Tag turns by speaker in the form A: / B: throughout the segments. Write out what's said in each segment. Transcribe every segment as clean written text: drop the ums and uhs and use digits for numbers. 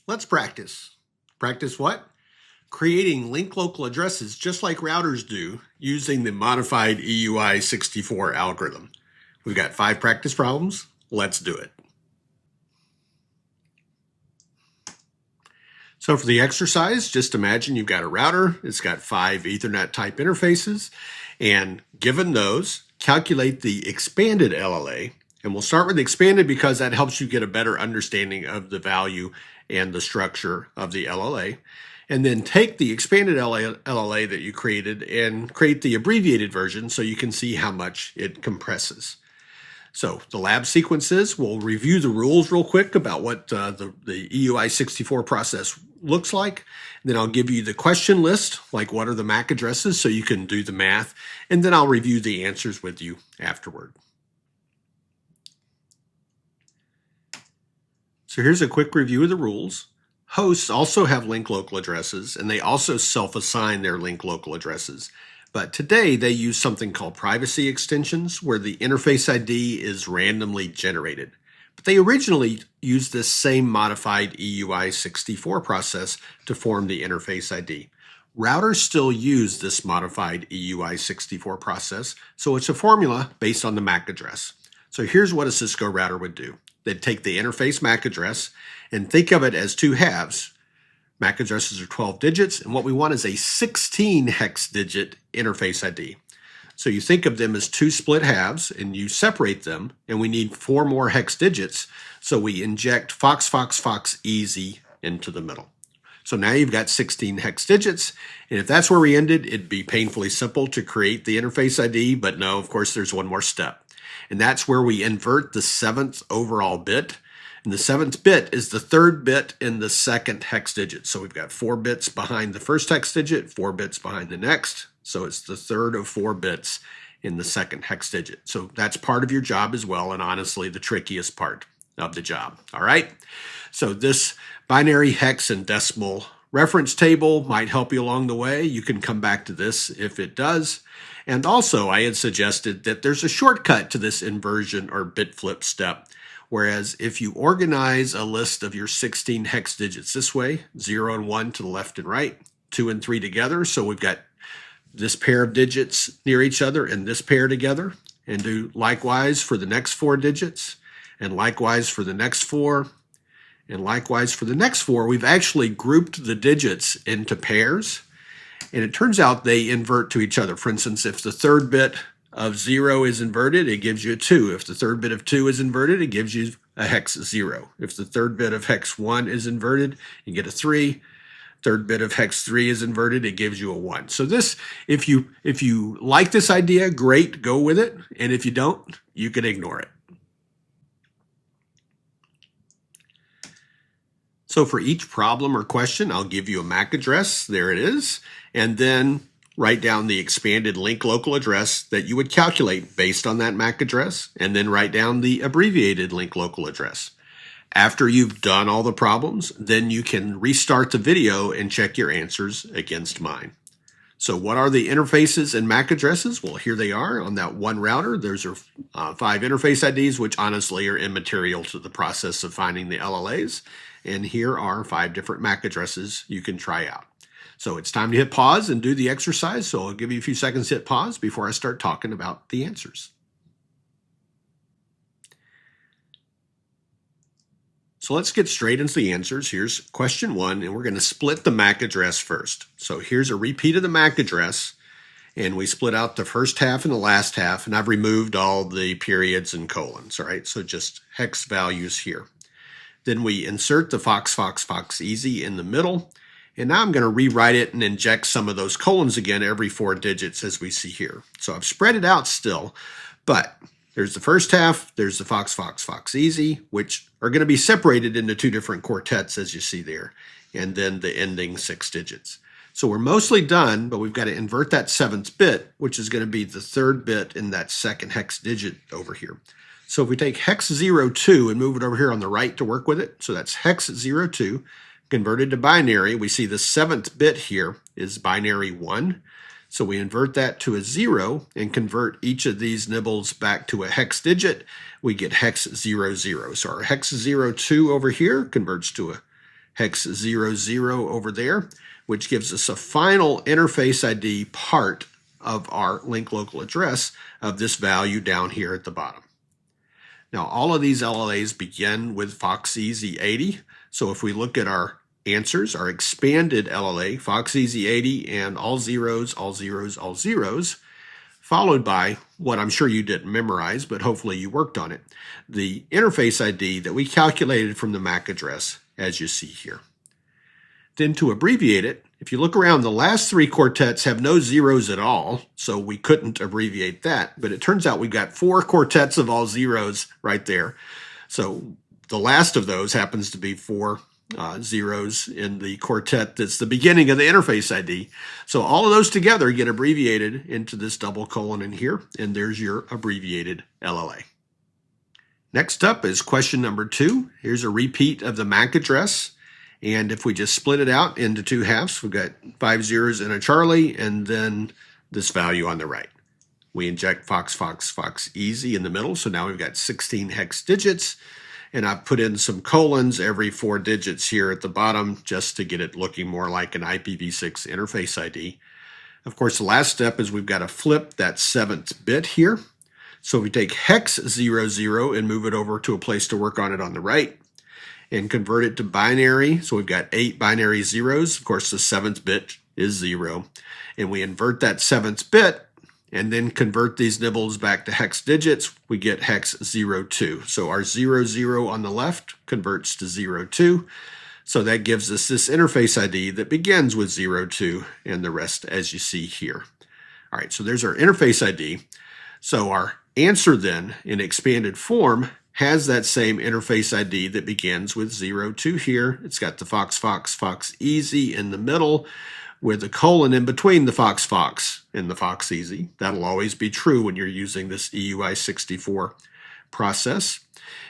A: Let's practice. Practice what? Creating linked local addresses just like routers do using the Modified EUI-64 algorithm. We've got 5 practice problems. Let's do it. So for the exercise, just imagine you've got a router. It's got 5 Ethernet type interfaces. And given those, calculate the expanded LLA. And we'll start with the expanded because that helps you get a better understanding of the value and the structure of the LLA. And then take the expanded LLA that you created and create the abbreviated version so you can see how much it compresses. So the lab sequences, we'll review the rules real quick about what the EUI-64 process looks like. And then I'll give you the question list, like what are the MAC addresses so you can do the math. And then I'll review the answers with you afterward. So here's a quick review of the rules. Hosts also have linked local addresses, and they also self-assign their linked local addresses. But today they use something called privacy extensions, where the interface ID is randomly generated. But they originally used this same modified EUI-64 process to form the interface ID. Routers still use this modified EUI-64 process, so it's a formula based on the MAC address. So here's what a Cisco router would do. They'd take the interface MAC address and think of it as 2 halves. MAC addresses are 12 digits, and what we want is a 16 hex digit interface ID. So you think of them as 2 split halves, and you separate them, and we need 4 more hex digits, so we inject fox, fox, fox, easy into the middle. So now you've got 16 hex digits, and if that's where we ended, it'd be painfully simple to create the interface ID, but no, of course, there's one more step. And that's where we invert the 7th overall bit. And the 7th bit is the 3rd bit in the 2nd hex digit. So we've got 4 bits behind the 1st hex digit, 4 bits behind the next. So it's the 3rd of 4 bits in the 2nd hex digit. So that's part of your job as well, and honestly the trickiest part of the job. All right? So this binary hex and decimal reference table might help you along the way. You can come back to this if it does. And also, I had suggested that there's a shortcut to this inversion or bit flip step. Whereas if you organize a list of your 16 hex digits this way, 0 and 1 to the left and right, 2 and 3 together, so we've got this pair of digits near each other and this pair together, and do likewise for the next 4 digits, and likewise for the next 4, and likewise for the next 4, we've actually grouped the digits into pairs. And it turns out they invert to each other. For instance, if the 3rd bit of 0 is inverted, it gives you a 2. If the 3rd bit of 2 is inverted, it gives you a hex 0. If the 3rd bit of hex 1 is inverted, you get a 3. 3rd bit of hex 3 is inverted, it gives you a 1. So this, if you like this idea, great, go with it. And if you don't, you can ignore it. So for each problem or question, I'll give you a MAC address. There it is. And then write down the expanded link local address that you would calculate based on that MAC address, and then write down the abbreviated link local address. After you've done all the problems, then you can restart the video and check your answers against mine. So what are the interfaces and MAC addresses? Well, here they are on that one router. There's 5 interface IDs, which honestly are immaterial to the process of finding the LLAs. And here are 5 different MAC addresses you can try out. So it's time to hit pause and do the exercise. So I'll give you a few seconds to hit pause before I start talking about the answers. So let's get straight into the answers. Here's question 1, and we're going to split the MAC address first. So here's a repeat of the MAC address, and we split out the first half and the last half, and I've removed all the periods and colons, all right? So just hex values here. Then we insert the fox, fox, fox, easy in the middle. And now I'm going to rewrite it and inject some of those colons again every 4 digits as we see here. So I've spread it out still, but there's the first half, there's the fox, fox, fox, easy, which are going to be separated into 2 different quartets as you see there, and then the ending 6 digits. So we're mostly done, but we've got to invert that 7th bit, which is going to be the 3rd bit in that 2nd hex digit over here. So if we take hex 02 and move it over here on the right to work with it, so that's hex 02, converted to binary, we see the 7th bit here is binary 1. So we invert that to a 0 and convert each of these nibbles back to a hex digit. We get hex 00. So our hex 02 over here converts to a hex 00 over there, which gives us a final interface ID part of our link local address of this value down here at the bottom. Now, all of these LLAs begin with FOXeasy80. So if we look at our answers, our expanded LLA, FOXeasy80 and all zeros, all zeros, all zeros, followed by what I'm sure you didn't memorize, but hopefully you worked on it, the interface ID that we calculated from the MAC address, as you see here. Then to abbreviate it, if you look around, the last three quartets have no zeros at all, so we couldn't abbreviate that, but it turns out we've got 4 quartets of all zeros right there. So the last of those happens to be 4 zeros in the quartet that's the beginning of the interface ID. So all of those together get abbreviated into this double colon in here, and there's your abbreviated LLA. Next up is question number 2. Here's a repeat of the MAC address. And if we just split it out into 2 halves, we've got 5 zeros and a Charlie, and then this value on the right. We inject FOXeasy in the middle, so now we've got 16 hex digits. And I've put in some colons every 4 digits here at the bottom just to get it looking more like an IPv6 interface ID. Of course, the last step is we've got to flip that 7th bit here. So we take hex 00 and move it over to a place to work on it on the right and convert it to binary. So we've got 8 binary zeros. Of course, the 7th bit is 0. And we invert that 7th bit and then convert these nibbles back to hex digits. We get hex 02. So our 00 on the left converts to 02. So that gives us this interface ID that begins with 02 and the rest as you see here. All right, so there's our interface ID. So our answer then in expanded form has that same interface ID that begins with 02 here. It's got the FOXeasy in the middle with a colon in between the FOX and the FOXeasy. That'll always be true when you're using this EUI-64 process,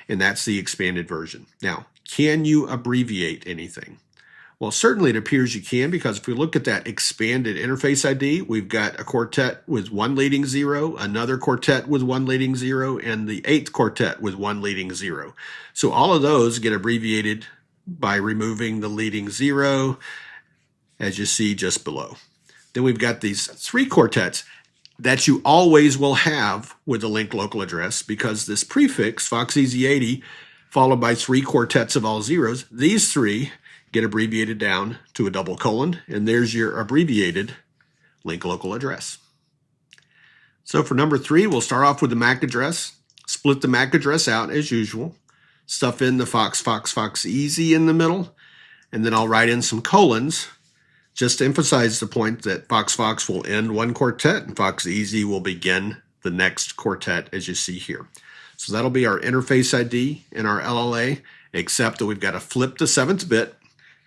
A: and that's the expanded version. Now, can you abbreviate anything? Well, certainly it appears you can, because if we look at that expanded interface ID, we've got a quartet with 1 leading 0, another quartet with 1 leading 0, and the 8th quartet with 1 leading 0. So all of those get abbreviated by removing the leading 0, as you see just below. Then we've got these 3 quartets that you always will have with the link local address, because this prefix, FOXeasy80, followed by 3 quartets of all zeros, these 3 get abbreviated down to a double colon, and there's your abbreviated link local address. So for number 3, we'll start off with the MAC address, split the MAC address out as usual, stuff in the FOXeasy in the middle, and then I'll write in some colons just to emphasize the point that FOX will end one quartet and FOXeasy will begin the next quartet as you see here. So that'll be our interface ID in our LLA, except that we've got to flip the 7th bit.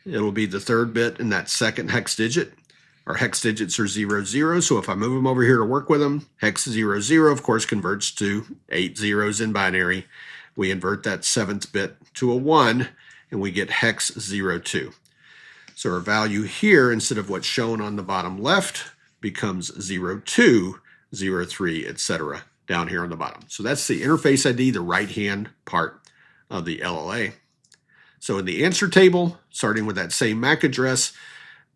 A: It'll be the 3rd bit in that 2nd hex digit. Our hex digits are 00, so if I move them over here to work with them, hex 00 of course converts to 8 zeros in binary. We invert that 7th bit to a 1 and we get hex 02. So our value here, instead of what's shown on the bottom left, becomes 02, 03, etc. down here on the bottom. So that's the interface ID, the right-hand part of the LLA. So in the answer table, starting with that same MAC address,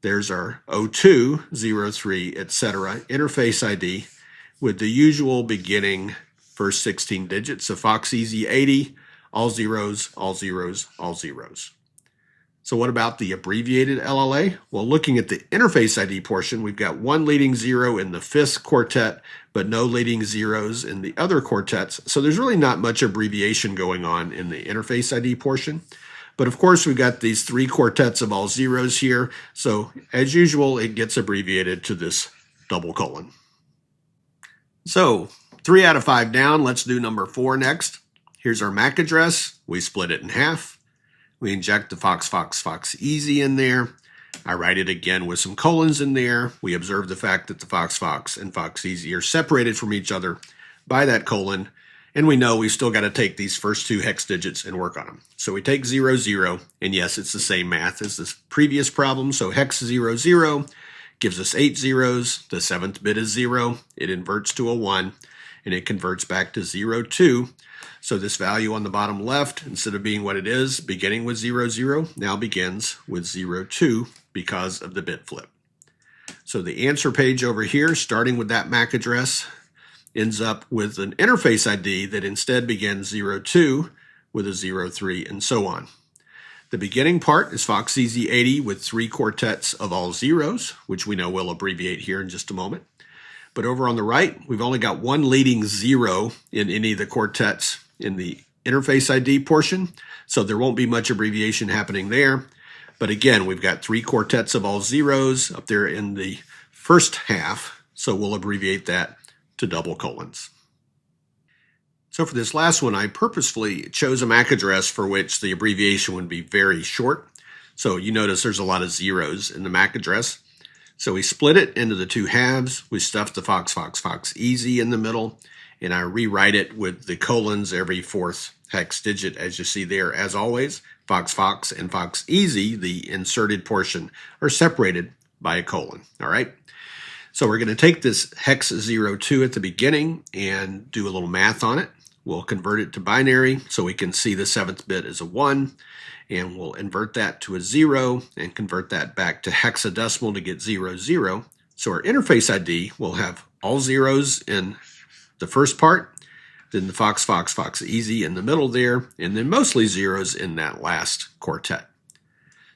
A: there's our 02, 03, etc. interface ID with the usual beginning first 16 digits of FOXeasy80, all zeros, all zeros, all zeros. So what about the abbreviated LLA? Well, looking at the interface ID portion, we've got 1 leading 0 in the 5th quartet, but no leading zeros in the other quartets. So there's really not much abbreviation going on in the interface ID portion. But of course, we've got these 3 quartets of all zeros here. So as usual, it gets abbreviated to this double colon. So 3 out of 5 down. Let's do number 4 next. Here's our MAC address. We split it in half. We inject the FOXeasy in there. I write it again with some colons in there. We observe the fact that the FOX and FOXeasy are separated from each other by that colon. And we know we've still got to take these first 2 hex digits and work on them. So we take 00, and yes, it's the same math as this previous problem. So hex 00 gives us 8 zeros. The 7th bit is 0. It inverts to a 1. and it converts back to 02. So this value on the bottom left, instead of being what it is, beginning with 00, now begins with 02 because of the bit flip. So the answer page over here, starting with that MAC address, ends up with an interface ID that instead begins 02 with a 03 and so on. The beginning part is FOXeasy80 with 3 quartets of all zeros, which we know we'll abbreviate here in just a moment. But over on the right, we've only got one leading 0 in any of the quartets in the interface ID portion, so there won't be much abbreviation happening there. But again, we've got 3 quartets of all zeros up there in the first half, so we'll abbreviate that to double colons. So for this last one, I purposefully chose a MAC address for which the abbreviation would be very short. So you notice there's a lot of zeros in the MAC address. So we split it into the 2 halves. We stuffed the FOXeasy in the middle, and I rewrite it with the colons every 4th hex digit, as you see there. As always, FOX and FOXeasy, the inserted portion, are separated by a colon. All right. So we're going to take this hex 02 at the beginning and do a little math on it. We'll convert it to binary so we can see the 7th bit as a 1, and we'll invert that to a 0 and convert that back to hexadecimal to get 00. So our interface ID will have all zeros in the first part, then the FOXeasy in the middle there, and then mostly zeros in that last quartet.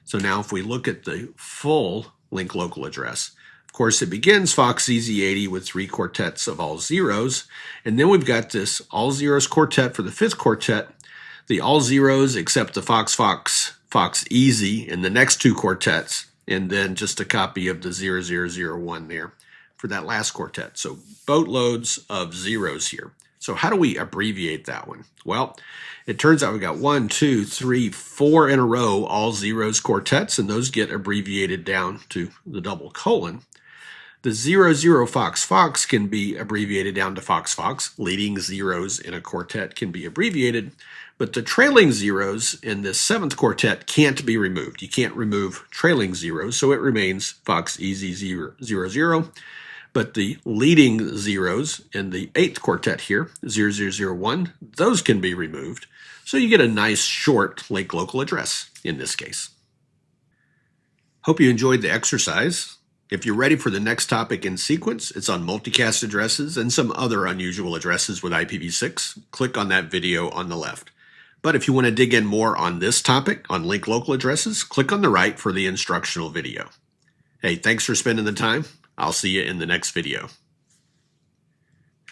A: So now if we look at the full link local address, of course, it begins FOXeasy80 with 3 quartets of all zeros, and then we've got this all zeros quartet for the 5th quartet, the all zeros except the FOXeasy in the next 2 quartets, and then just a copy of the 0001 there for that last quartet. So boatloads of zeros here. So how do we abbreviate that one? Well, it turns out we've got 1, 2, 3, 4 in a row all zeros quartets, and those get abbreviated down to the double colon. The 00 FOX can be abbreviated down to FOX. Leading zeros in a quartet can be abbreviated, but the trailing zeros in this 7th quartet can't be removed. You can't remove trailing zeros, so it remains FOXeasy 00. But the leading zeros in the 8th quartet here, 0001, those can be removed. So you get a nice short link local address in this case. Hope you enjoyed the exercise. If you're ready for the next topic in sequence, it's on multicast addresses and some other unusual addresses with IPv6. Click on that video on the left. But if you want to dig in more on this topic, on link local addresses, click on the right for the instructional video. Hey, thanks for spending the time. I'll see you in the next video.